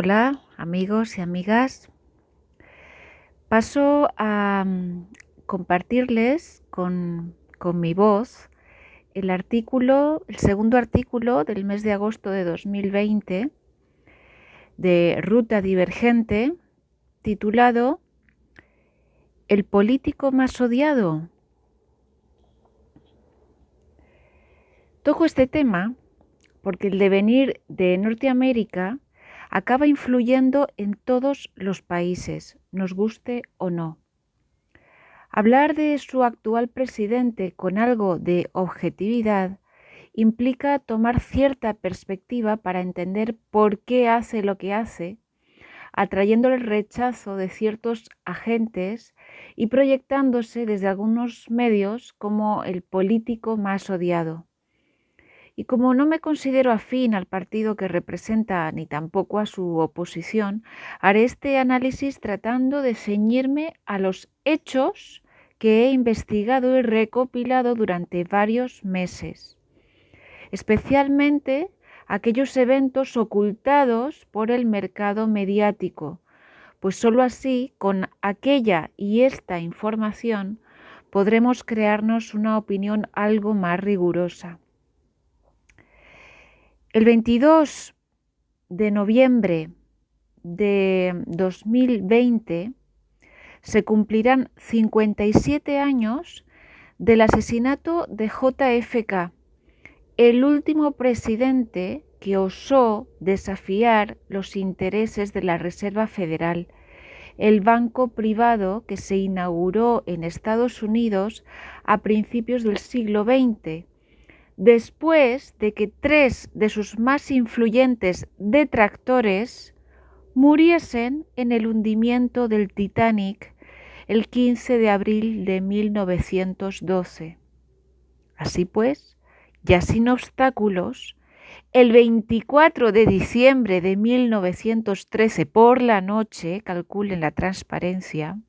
Hola amigos y amigas, paso a compartirles con mi voz el segundo artículo del mes de agosto de 2020 de Ruta Divergente, titulado ¿El político más odiado? Toco este tema porque el devenir de Norteamérica acaba influyendo en todos los países, nos guste o no. Hablar de su actual presidente con algo de objetividad implica tomar cierta perspectiva para entender por qué hace lo que hace, atrayendo el rechazo de ciertos agentes y proyectándose desde algunos medios como el político más odiado. Y como no me considero afín al partido que representa ni tampoco a su oposición, haré este análisis tratando de ceñirme a los hechos que he investigado y recopilado durante varios meses, especialmente aquellos eventos ocultados por el mercado mediático, pues sólo así, con aquella y esta información, podremos crearnos una opinión algo más rigurosa. El 22 de noviembre de 2020 se cumplirán 57 años del asesinato de JFK, el último presidente que osó desafiar los intereses de la Reserva Federal, el banco privado que se inauguró en Estados Unidos a principios del siglo XX, después de que 3 de sus más influyentes detractores muriesen en el hundimiento del Titanic el 15 de abril de 1912. Así pues, ya sin obstáculos, el 24 de diciembre de 1913 por la noche, calculen la transparencia,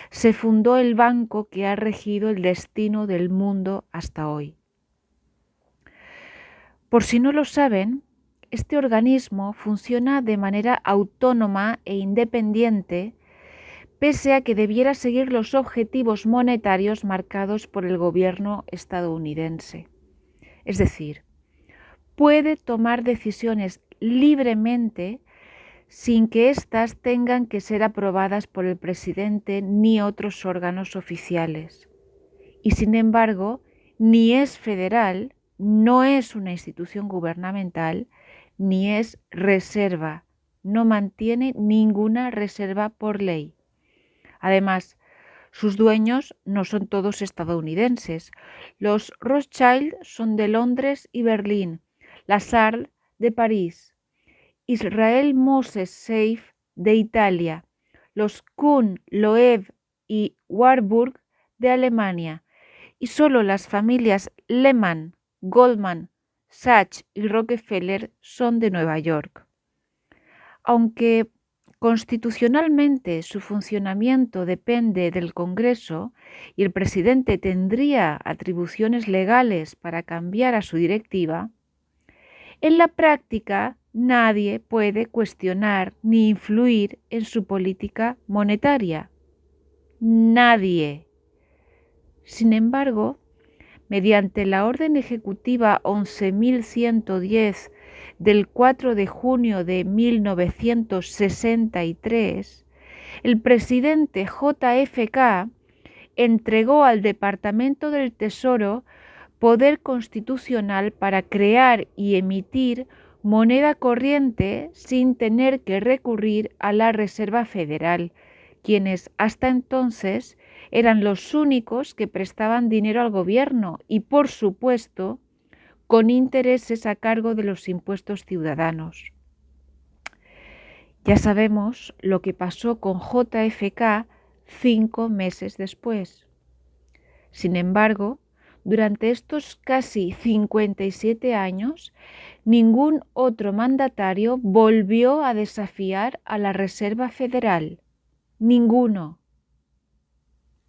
se fundó el banco que ha regido el destino del mundo hasta hoy. Por si no lo saben, este organismo funciona de manera autónoma e independiente, pese a que debiera seguir los objetivos monetarios marcados por el gobierno estadounidense. Es decir, puede tomar decisiones libremente sin que éstas tengan que ser aprobadas por el presidente ni otros órganos oficiales. Y sin embargo, ni es federal, no es una institución gubernamental, ni es reserva, no mantiene ninguna reserva por ley. Además, sus dueños no son todos estadounidenses. Los Rothschild son de Londres y Berlín, Lazard de París, Israel Moses Seif de Italia, los Kuhn, Loeb y Warburg de Alemania, y solo las familias Lehman, Goldman, Sachs y Rockefeller son de Nueva York. Aunque constitucionalmente su funcionamiento depende del Congreso y el presidente tendría atribuciones legales para cambiar a su directiva, en la práctica nadie puede cuestionar ni influir en su política monetaria. Nadie. Sin embargo, mediante la Orden Ejecutiva 11.110 del 4 de junio de 1963, el presidente JFK entregó al Departamento del Tesoro poder constitucional para crear y emitir moneda corriente sin tener que recurrir a la Reserva Federal, quienes hasta entonces eran los únicos que prestaban dinero al gobierno y, por supuesto, con intereses a cargo de los impuestos ciudadanos. Ya sabemos lo que pasó con JFK 5 meses después. Sin embargo, durante estos casi 57 años, ningún otro mandatario volvió a desafiar a la Reserva Federal. Ninguno.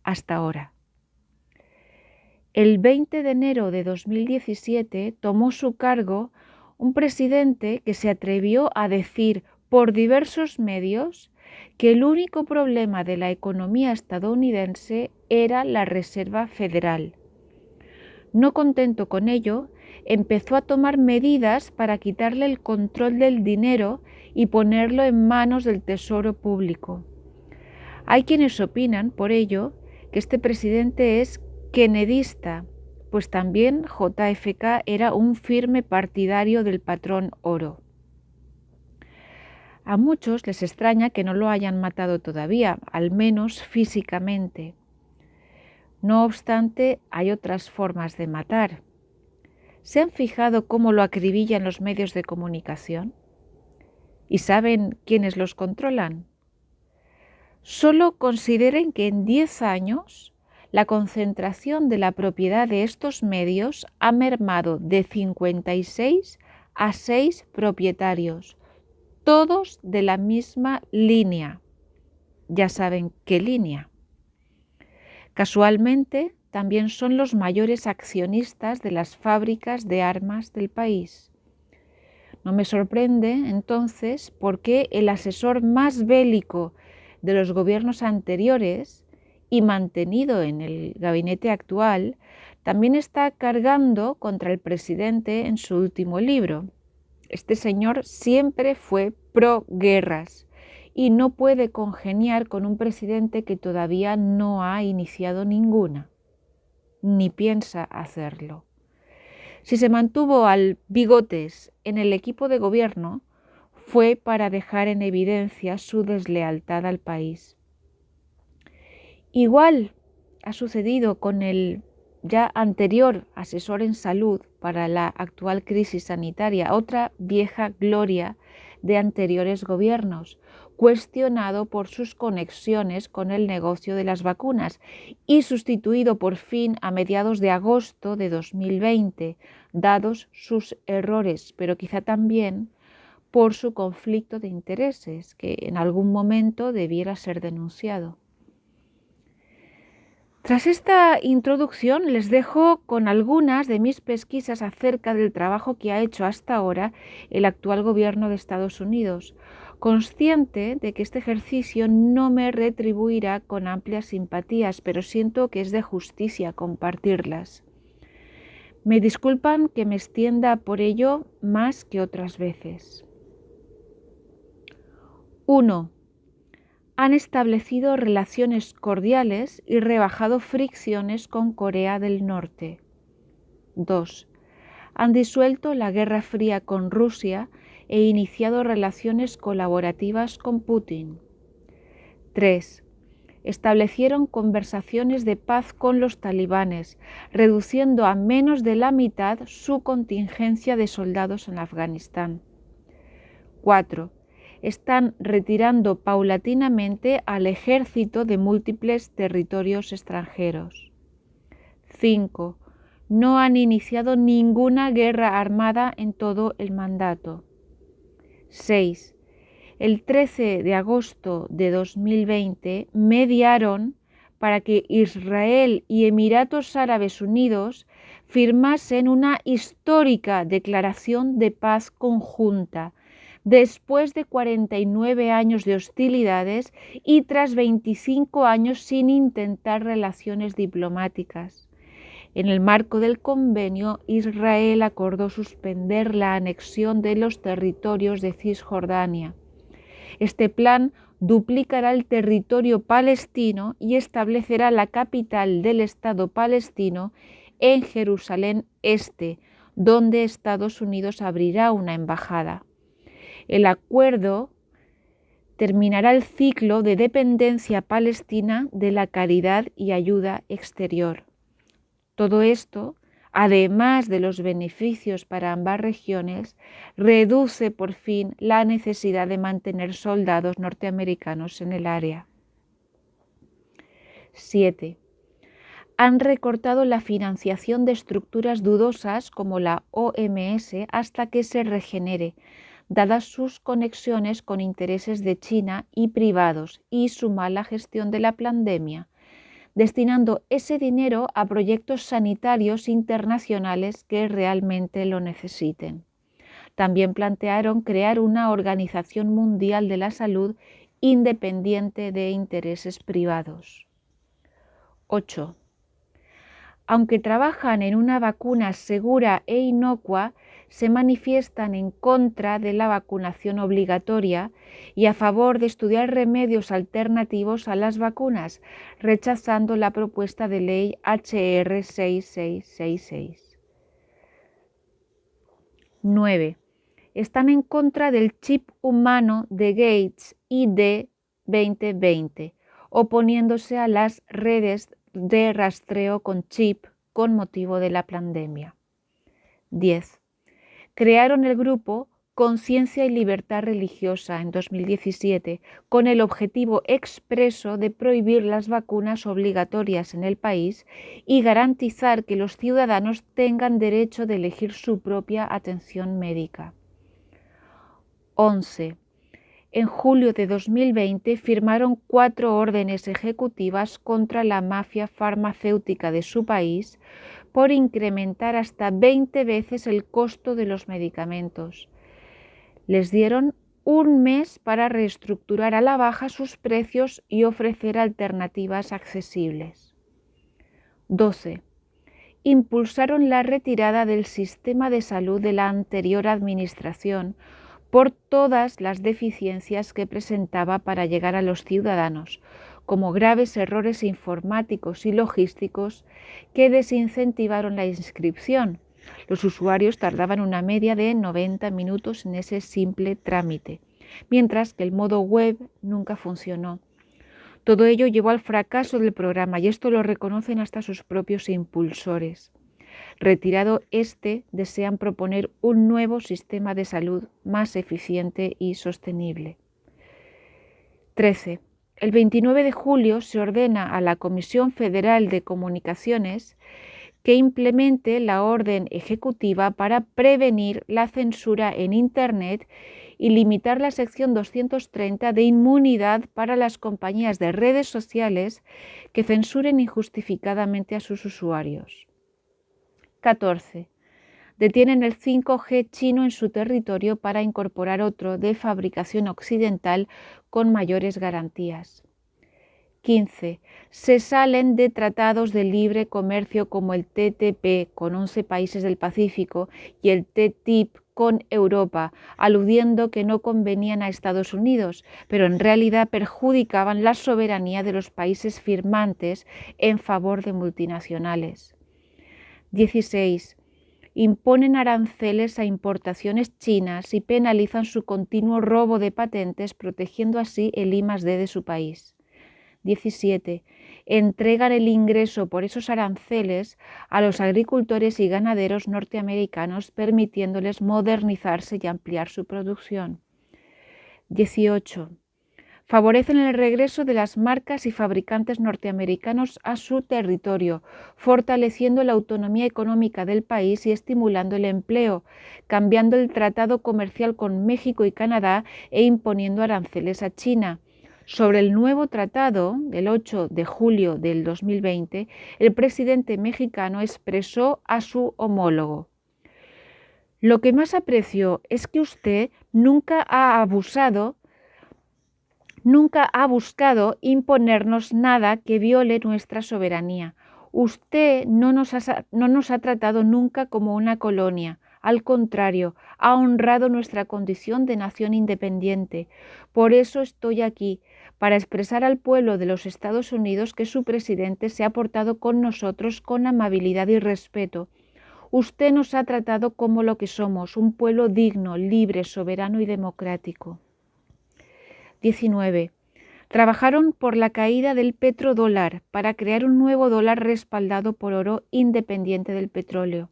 Hasta ahora. El 20 de enero de 2017 tomó su cargo un presidente que se atrevió a decir por diversos medios que el único problema de la economía estadounidense era la Reserva Federal. No contento con ello, empezó a tomar medidas para quitarle el control del dinero y ponerlo en manos del Tesoro Público. Hay quienes opinan, por ello, que este presidente es kennedista, pues también JFK era un firme partidario del patrón oro. A muchos les extraña que no lo hayan matado todavía, al menos físicamente. No obstante, hay otras formas de matar. ¿Se han fijado cómo lo acribillan los medios de comunicación? ¿Y saben quiénes los controlan? Solo consideren que en 10 años la concentración de la propiedad de estos medios ha mermado de 56 a 6 propietarios, todos de la misma línea. Ya saben qué línea. Casualmente, también son los mayores accionistas de las fábricas de armas del país. No me sorprende, entonces, por qué el asesor más bélico de los gobiernos anteriores y mantenido en el gabinete actual, también está cargando contra el presidente en su último libro. Este señor siempre fue pro guerras y no puede congeniar con un presidente que todavía no ha iniciado ninguna, ni piensa hacerlo. Si se mantuvo al bigotes en el equipo de gobierno, fue para dejar en evidencia su deslealtad al país. Igual ha sucedido con el ya anterior asesor en salud para la actual crisis sanitaria, otra vieja gloria de anteriores gobiernos, cuestionado por sus conexiones con el negocio de las vacunas y sustituido por fin a mediados de agosto de 2020, dados sus errores, pero quizá también por su conflicto de intereses, que en algún momento debiera ser denunciado. Tras esta introducción les dejo con algunas de mis pesquisas acerca del trabajo que ha hecho hasta ahora el actual gobierno de Estados Unidos, consciente de que este ejercicio no me retribuirá con amplias simpatías, pero siento que es de justicia compartirlas. Me disculpan que me extienda por ello más que otras veces. 1. Han establecido relaciones cordiales y rebajado fricciones con Corea del Norte. 2. Han disuelto la Guerra Fría con Rusia e iniciado relaciones colaborativas con Putin. 3. Establecieron conversaciones de paz con los talibanes, reduciendo a menos de la mitad su contingencia de soldados en Afganistán. 4. Están retirando paulatinamente al ejército de múltiples territorios extranjeros. 5. No han iniciado ninguna guerra armada en todo el mandato. 6. El 13 de agosto de 2020 mediaron para que Israel y Emiratos Árabes Unidos firmasen una histórica declaración de paz conjunta, después de 49 años de hostilidades y tras 25 años sin intentar relaciones diplomáticas. En el marco del convenio, Israel acordó suspender la anexión de los territorios de Cisjordania. Este plan duplicará el territorio palestino y establecerá la capital del Estado palestino en Jerusalén Este, donde Estados Unidos abrirá una embajada. El acuerdo terminará el ciclo de dependencia palestina de la caridad y ayuda exterior. Todo esto, además de los beneficios para ambas regiones, reduce por fin la necesidad de mantener soldados norteamericanos en el área. 7. Han recortado la financiación de estructuras dudosas como la OMS hasta que se regenere, dadas sus conexiones con intereses de China y privados y su mala gestión de la pandemia, destinando ese dinero a proyectos sanitarios internacionales que realmente lo necesiten. También plantearon crear una Organización Mundial de la Salud independiente de intereses privados. 8. Aunque trabajan en una vacuna segura e inocua, se manifiestan en contra de la vacunación obligatoria y a favor de estudiar remedios alternativos a las vacunas, rechazando la propuesta de ley HR 6666. 9. Están en contra del chip humano de Gates ID 2020, oponiéndose a las redes de rastreo con chip con motivo de la pandemia. 10. Crearon el grupo Conciencia y Libertad Religiosa en 2017 con el objetivo expreso de prohibir las vacunas obligatorias en el país y garantizar que los ciudadanos tengan derecho de elegir su propia atención médica. 11. En julio de 2020 firmaron 4 órdenes ejecutivas contra la mafia farmacéutica de su país por incrementar hasta 20 veces el costo de los medicamentos. Les dieron un mes para reestructurar a la baja sus precios y ofrecer alternativas accesibles. 12. Impulsaron la retirada del sistema de salud de la anterior administración por todas las deficiencias que presentaba para llegar a los ciudadanos, como graves errores informáticos y logísticos que desincentivaron la inscripción. Los usuarios tardaban una media de 90 minutos en ese simple trámite, mientras que el modo web nunca funcionó. Todo ello llevó al fracaso del programa y esto lo reconocen hasta sus propios impulsores. Retirado desean proponer un nuevo sistema de salud más eficiente y sostenible. 13. El 29 de julio se ordena a la Comisión Federal de Comunicaciones que implemente la orden ejecutiva para prevenir la censura en Internet y limitar la sección 230 de inmunidad para las compañías de redes sociales que censuren injustificadamente a sus usuarios. 14. Detienen el 5G chino en su territorio para incorporar otro de fabricación occidental con mayores garantías. 15. Se salen de tratados de libre comercio como el TTP con 11 países del Pacífico y el TTIP con Europa, aludiendo que no convenían a Estados Unidos, pero en realidad perjudicaban la soberanía de los países firmantes en favor de multinacionales. 16. Imponen aranceles a importaciones chinas y penalizan su continuo robo de patentes, protegiendo así el I+D de su país. 17. Entregan el ingreso por esos aranceles a los agricultores y ganaderos norteamericanos, permitiéndoles modernizarse y ampliar su producción. 18. Favorecen el regreso de las marcas y fabricantes norteamericanos a su territorio, fortaleciendo la autonomía económica del país y estimulando el empleo, cambiando el tratado comercial con México y Canadá e imponiendo aranceles a China. Sobre el nuevo tratado, del 8 de julio del 2020, el presidente mexicano expresó a su homólogo: "Lo que más aprecio es que usted nunca ha buscado imponernos nada que viole nuestra soberanía. Usted no nos ha tratado nunca como una colonia. Al contrario, ha honrado nuestra condición de nación independiente. Por eso estoy aquí, para expresar al pueblo de los Estados Unidos que su presidente se ha portado con nosotros con amabilidad y respeto. Usted nos ha tratado como lo que somos, un pueblo digno, libre, soberano y democrático". 19. Trabajaron por la caída del petrodólar para crear un nuevo dólar respaldado por oro independiente del petróleo.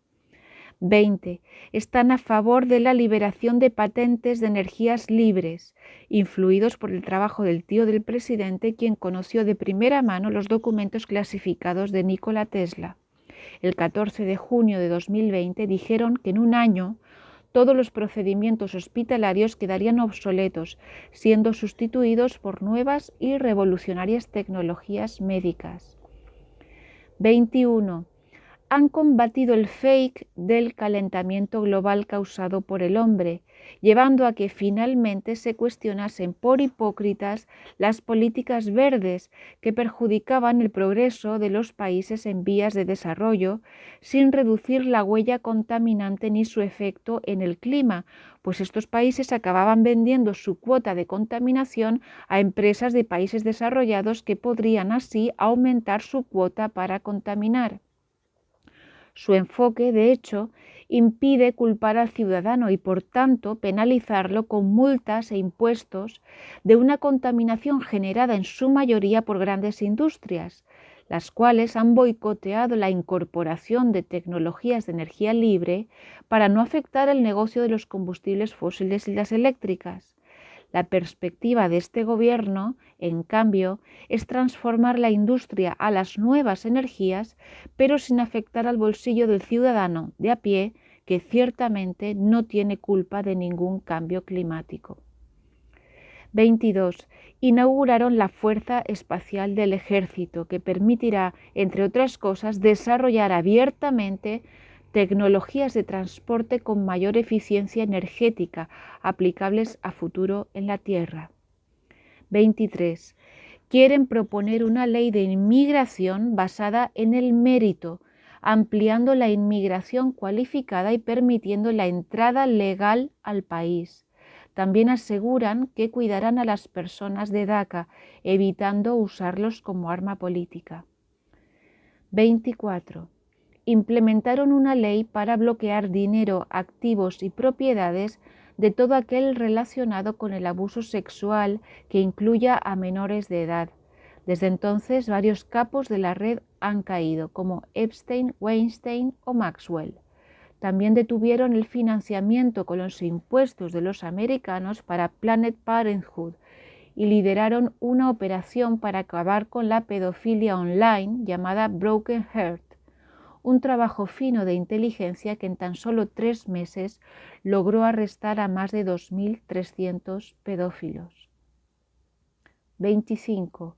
20. Están a favor de la liberación de patentes de energías libres, influidos por el trabajo del tío del presidente, quien conoció de primera mano los documentos clasificados de Nikola Tesla. El 14 de junio de 2020 dijeron que en un año todos los procedimientos hospitalarios quedarían obsoletos, siendo sustituidos por nuevas y revolucionarias tecnologías médicas. 21. han combatido el fake del calentamiento global causado por el hombre, llevando a que finalmente se cuestionasen por hipócritas las políticas verdes que perjudicaban el progreso de los países en vías de desarrollo, sin reducir la huella contaminante ni su efecto en el clima, pues estos países acababan vendiendo su cuota de contaminación a empresas de países desarrollados que podrían así aumentar su cuota para contaminar. Su enfoque, de hecho, impide culpar al ciudadano y, por tanto, penalizarlo con multas e impuestos de una contaminación generada en su mayoría por grandes industrias, las cuales han boicoteado la incorporación de tecnologías de energía libre para no afectar el negocio de los combustibles fósiles y las eléctricas. La perspectiva de este gobierno, en cambio, es transformar la industria a las nuevas energías, pero sin afectar al bolsillo del ciudadano de a pie, que ciertamente no tiene culpa de ningún cambio climático. 22. Inauguraron la Fuerza Espacial del Ejército, que permitirá, entre otras cosas, desarrollar abiertamente tecnologías de transporte con mayor eficiencia energética aplicables a futuro en la Tierra. 23. Quieren proponer una ley de inmigración basada en el mérito, ampliando la inmigración cualificada y permitiendo la entrada legal al país. También aseguran que cuidarán a las personas de DACA, evitando usarlos como arma política. 24. Implementaron una ley para bloquear dinero, activos y propiedades de todo aquel relacionado con el abuso sexual que incluya a menores de edad. Desde entonces, varios capos de la red han caído, como Epstein, Weinstein o Maxwell. También detuvieron el financiamiento con los impuestos de los americanos para Planned Parenthood y lideraron una operación para acabar con la pedofilia online llamada Broken Heart, un trabajo fino de inteligencia que en tan solo 3 meses logró arrestar a más de 2.300 pedófilos. 25.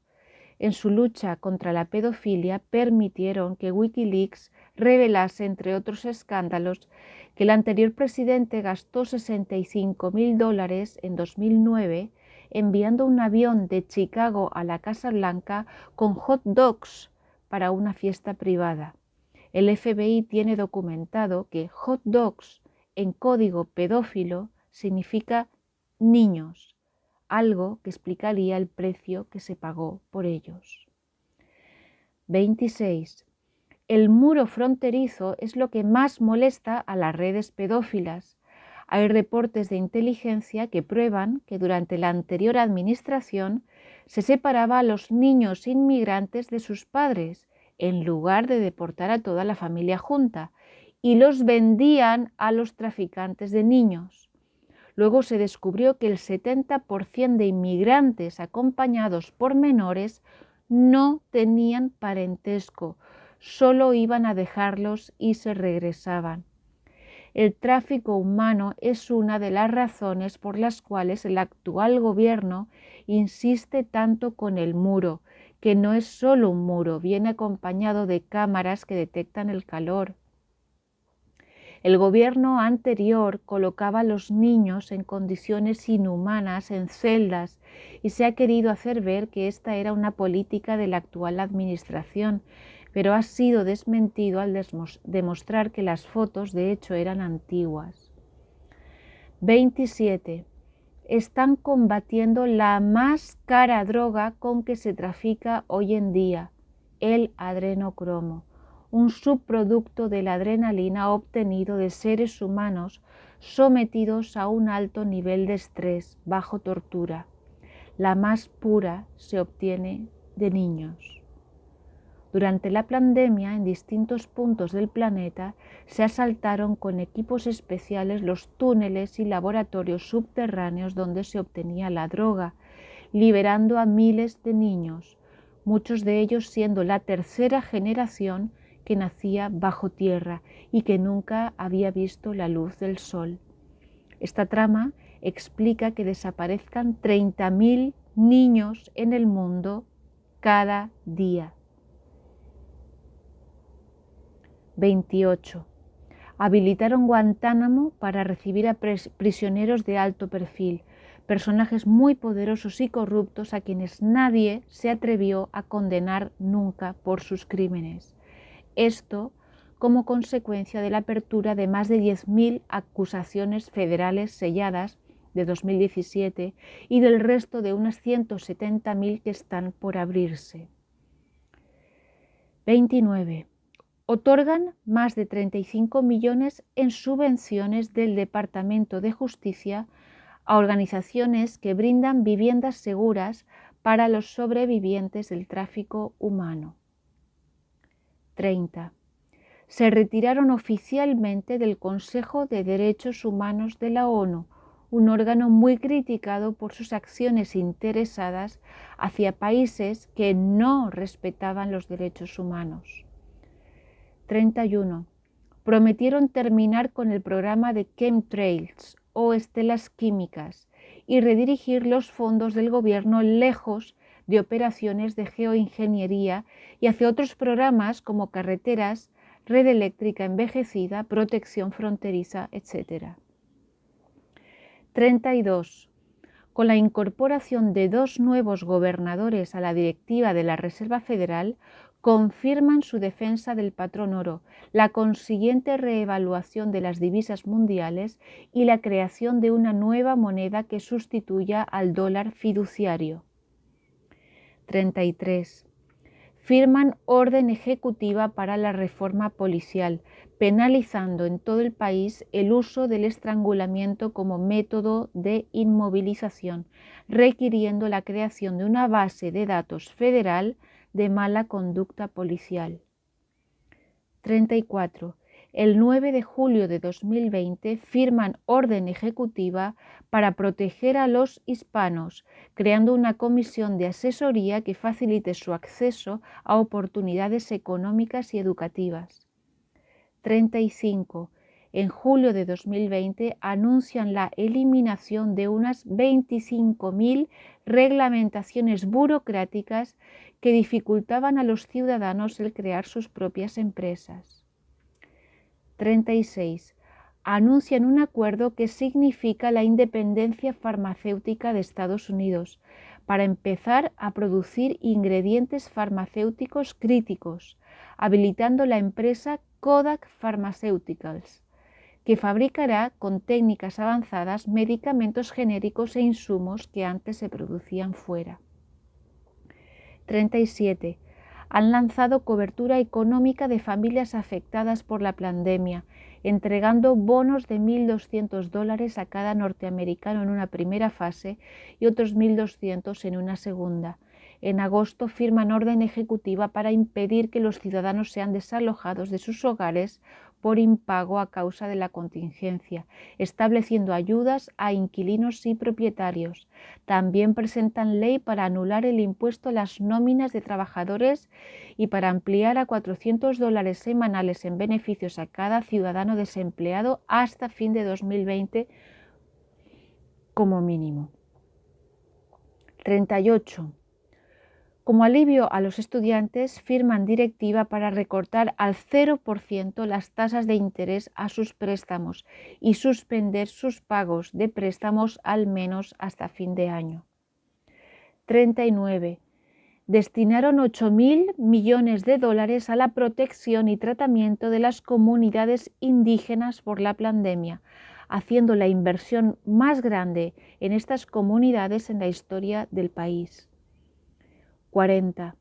En su lucha contra la pedofilia permitieron que Wikileaks revelase, entre otros escándalos, que el anterior presidente gastó $65.000 en 2009 enviando un avión de Chicago a la Casa Blanca con hot dogs para una fiesta privada. El FBI tiene documentado que hot dogs en código pedófilo significa niños, algo que explicaría el precio que se pagó por ellos. 26. El muro fronterizo es lo que más molesta a las redes pedófilas. Hay reportes de inteligencia que prueban que durante la anterior administración se separaba a los niños inmigrantes de sus padres, en lugar de deportar a toda la familia junta, y los vendían a los traficantes de niños. Luego se descubrió que el 70% de inmigrantes acompañados por menores no tenían parentesco, solo iban a dejarlos y se regresaban. El tráfico humano es una de las razones por las cuales el actual gobierno insiste tanto con el muro, que no es solo un muro, viene acompañado de cámaras que detectan el calor. El gobierno anterior colocaba a los niños en condiciones inhumanas en celdas y se ha querido hacer ver que esta era una política de la actual administración, pero ha sido desmentido al demostrar que las fotos de hecho eran antiguas. 27. Están combatiendo la más cara droga con que se trafica hoy en día, el adrenocromo, un subproducto de la adrenalina obtenido de seres humanos sometidos a un alto nivel de estrés bajo tortura. La más pura se obtiene de niños. Durante la pandemia, en distintos puntos del planeta, se asaltaron con equipos especiales los túneles y laboratorios subterráneos donde se obtenía la droga, liberando a miles de niños, muchos de ellos siendo la tercera generación que nacía bajo tierra y que nunca había visto la luz del sol. Esta trama explica que desaparezcan 30.000 niños en el mundo cada día. 28. Habilitaron Guantánamo para recibir a prisioneros de alto perfil, personajes muy poderosos y corruptos a quienes nadie se atrevió a condenar nunca por sus crímenes. Esto como consecuencia de la apertura de más de 10.000 acusaciones federales selladas de 2017 y del resto de unas 170.000 que están por abrirse. 29. Otorgan más de 35 millones en subvenciones del Departamento de Justicia a organizaciones que brindan viviendas seguras para los sobrevivientes del tráfico humano. 30. Se retiraron oficialmente del Consejo de Derechos Humanos de la ONU, un órgano muy criticado por sus acciones interesadas hacia países que no respetaban los derechos humanos. 31. Prometieron terminar con el programa de chemtrails o estelas químicas y redirigir los fondos del gobierno lejos de operaciones de geoingeniería y hacia otros programas como carreteras, red eléctrica envejecida, protección fronteriza, etc. 32. Con la incorporación de 2 nuevos gobernadores a la directiva de la Reserva Federal, confirman su defensa del patrón oro, la consiguiente reevaluación de las divisas mundiales y la creación de una nueva moneda que sustituya al dólar fiduciario. 33. Firman orden ejecutiva para la reforma policial, penalizando en todo el país el uso del estrangulamiento como método de inmovilización, requiriendo la creación de una base de datos federal de mala conducta policial. 34. El 9 de julio de 2020 firman orden ejecutiva para proteger a los hispanos, creando una comisión de asesoría que facilite su acceso a oportunidades económicas y educativas. 35. En julio de 2020 anuncian la eliminación de unas 25.000 reglamentaciones burocráticas que dificultaban a los ciudadanos el crear sus propias empresas. 36. Anuncian un acuerdo que significa la independencia farmacéutica de Estados Unidos para empezar a producir ingredientes farmacéuticos críticos, habilitando la empresa Kodak Pharmaceuticals, que fabricará con técnicas avanzadas medicamentos genéricos e insumos que antes se producían fuera. 37. Han lanzado cobertura económica de familias afectadas por la pandemia, entregando bonos de $1.200 a cada norteamericano en una primera fase y otros 1.200 en una segunda. En agosto firman orden ejecutiva para impedir que los ciudadanos sean desalojados de sus hogares por impago a causa de la contingencia, estableciendo ayudas a inquilinos y propietarios. También presentan ley para anular el impuesto a las nóminas de trabajadores y para ampliar a $400 semanales en beneficios a cada ciudadano desempleado hasta fin de 2020 como mínimo. 38. Como alivio a los estudiantes, firman directiva para recortar al 0% las tasas de interés a sus préstamos y suspender sus pagos de préstamos al menos hasta fin de año. 39. Destinaron 8.000 millones de dólares a la protección y tratamiento de las comunidades indígenas por la pandemia, haciendo la inversión más grande en estas comunidades en la historia del país. 40.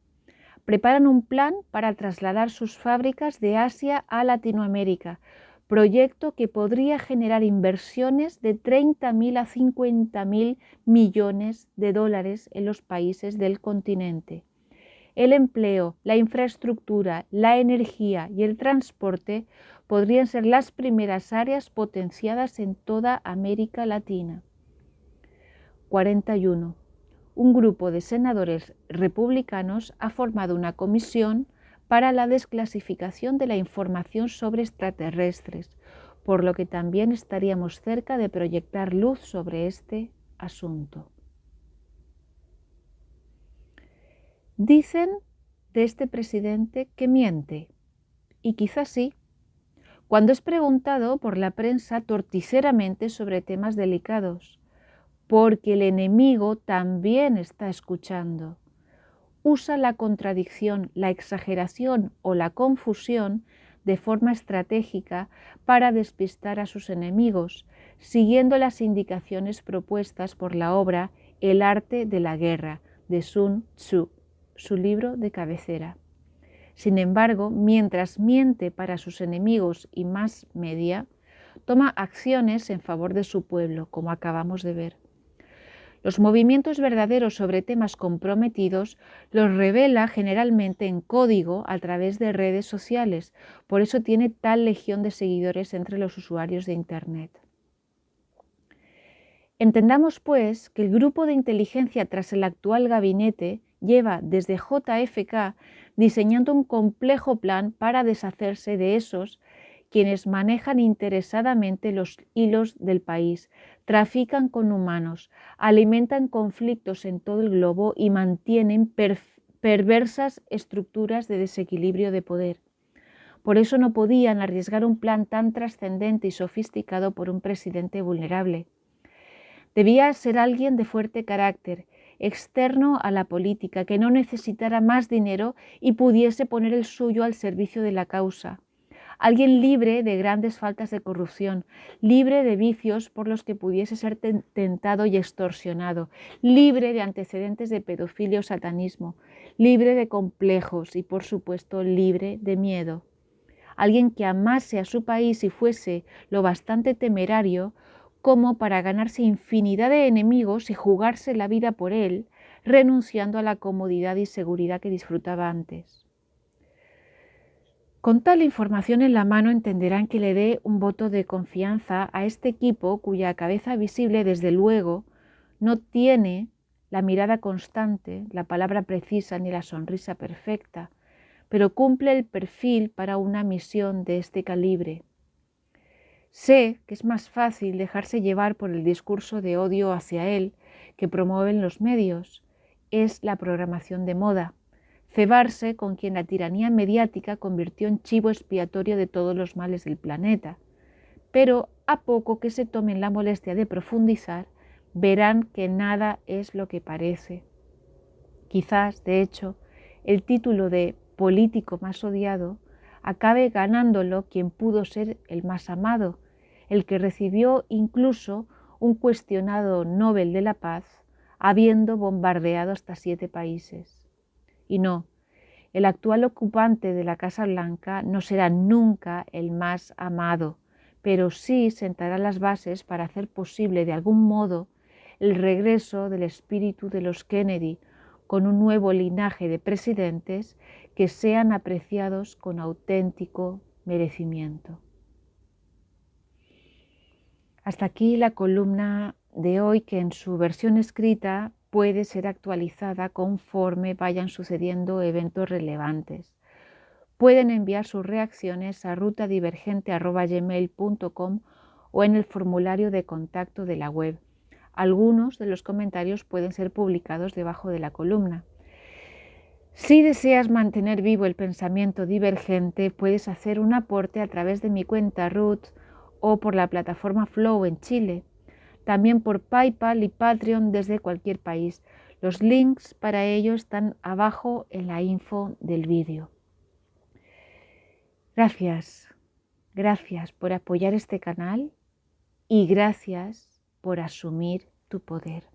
Preparan un plan para trasladar sus fábricas de Asia a Latinoamérica, proyecto que podría generar inversiones de 30.000 a 50.000 millones de dólares en los países del continente. El empleo, la infraestructura, la energía y el transporte podrían ser las primeras áreas potenciadas en toda América Latina. 41. Un grupo de senadores republicanos ha formado una comisión para la desclasificación de la información sobre extraterrestres, por lo que también estaríamos cerca de proyectar luz sobre este asunto. Dicen de este presidente que miente, y quizás sí, cuando es preguntado por la prensa torticeramente sobre temas delicados, porque el enemigo también está escuchando. Usa la contradicción, la exageración o la confusión de forma estratégica para despistar a sus enemigos, siguiendo las indicaciones propuestas por la obra El arte de la guerra, de Sun Tzu, su libro de cabecera. Sin embargo, mientras miente para sus enemigos y más media, toma acciones en favor de su pueblo, como acabamos de ver. Los movimientos verdaderos sobre temas comprometidos los revela generalmente en código a través de redes sociales, por eso tiene tal legión de seguidores entre los usuarios de Internet. Entendamos, pues, que el grupo de inteligencia tras el actual gabinete lleva desde JFK diseñando un complejo plan para deshacerse de esos quienes manejan interesadamente los hilos del país, trafican con humanos, alimentan conflictos en todo el globo y mantienen perversas estructuras de desequilibrio de poder. Por eso no podían arriesgar un plan tan trascendente y sofisticado por un presidente vulnerable. Debía ser alguien de fuerte carácter, externo a la política, que no necesitara más dinero y pudiese poner el suyo al servicio de la causa. Alguien libre de grandes faltas de corrupción, libre de vicios por los que pudiese ser tentado y extorsionado, libre de antecedentes de pedofilia o satanismo, libre de complejos y, por supuesto, libre de miedo. Alguien que amase a su país y fuese lo bastante temerario como para ganarse infinidad de enemigos y jugarse la vida por él, renunciando a la comodidad y seguridad que disfrutaba antes. Con tal información en la mano entenderán que le dé un voto de confianza a este equipo cuya cabeza visible, desde luego, no tiene la mirada constante, la palabra precisa ni la sonrisa perfecta, pero cumple el perfil para una misión de este calibre. Sé que es más fácil dejarse llevar por el discurso de odio hacia él que promueven los medios. Es la programación de moda. Cebarse con quien la tiranía mediática convirtió en chivo expiatorio de todos los males del planeta. Pero a poco que se tomen la molestia de profundizar, verán que nada es lo que parece. Quizás, de hecho, el título de político más odiado acabe ganándolo quien pudo ser el más amado, el que recibió incluso un cuestionado Nobel de la Paz, habiendo bombardeado hasta 7 países. Y no, el actual ocupante de la Casa Blanca no será nunca el más amado, pero sí sentará las bases para hacer posible de algún modo el regreso del espíritu de los Kennedy, con un nuevo linaje de presidentes que sean apreciados con auténtico merecimiento. Hasta aquí la columna de hoy, que en su versión escrita puede ser actualizada conforme vayan sucediendo eventos relevantes. Pueden enviar sus reacciones a rutadivergente@gmail.com o en el formulario de contacto de la web. Algunos de los comentarios pueden ser publicados debajo de la columna. Si deseas mantener vivo el pensamiento divergente, puedes hacer un aporte a través de mi cuenta Root o por la plataforma Flow en Chile, también por PayPal y Patreon desde cualquier país. Los links para ello están abajo en la info del vídeo. Gracias por apoyar este canal y gracias por asumir tu poder.